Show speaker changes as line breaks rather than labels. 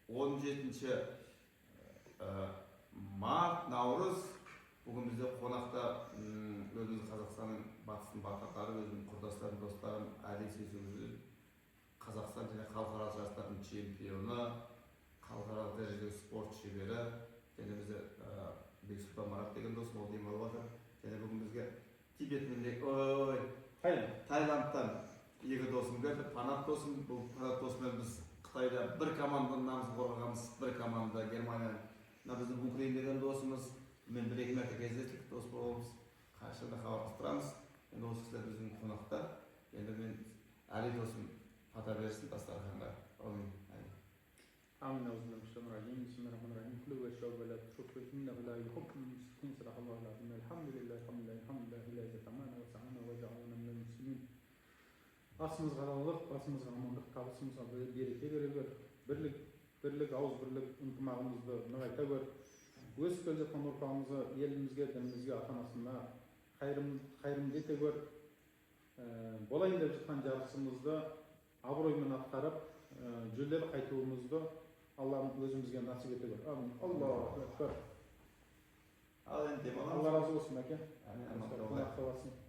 17 март, Наурыз. Бүгін бізде қонақта өзіміз Қазақстанның батыстың батырлары, өзімнің құрдастарым, достарым, Әли Сейсекұлы, Қазақстан және халықаралық жарыстардың чемпионы, халықаралық дәрежедегі спорт шебері, және бізде Бексұлтан Марат деген досым, ол демалып жатыр. Және бүгін бізге Таиландтан екі досым келді. Панат досым, бұл Панат досымен біз Қытайда бір команданың намысын қорғағанбыз, бір команда Германия. Мына біздің Украин деген досымыз, мен бір-екі мәрте кездестік, дос боламыз, қашанда хабарласып тұрамыз. Енді осы кісілер біздің қонақта. Енді мен Әли досым бата берсін дастарханға. Әмин.
آمين أعوذ بالله من الشيطان الرجيم بسم الله الرحمن الرحيم كلوا واشربوا ولا تسرفوا إنه لا يحب المسرفين صدق الله العظيم الحمد لله الحمد لله الذي تمانا وسعانا وجعلنا من المسلمين Асымызға аллық, басымызға амандық, табысымызға береке бере бер. Бірлік, ауыз бірлік, ынтымағымызды нығайта бер. Өсіп келе жатқан ұрпағымызға, елімізге, дінімізге, ата-анасына қайырымды ете бер. Болайын деп жатқан жарысымызды абыроймен атқарып, жүлделі қайтуымызды Аллахым өзімізге насip ете бер. Амин. Аллаху акбар.
Ал енді
Алла разы болсын, әке.
Амин.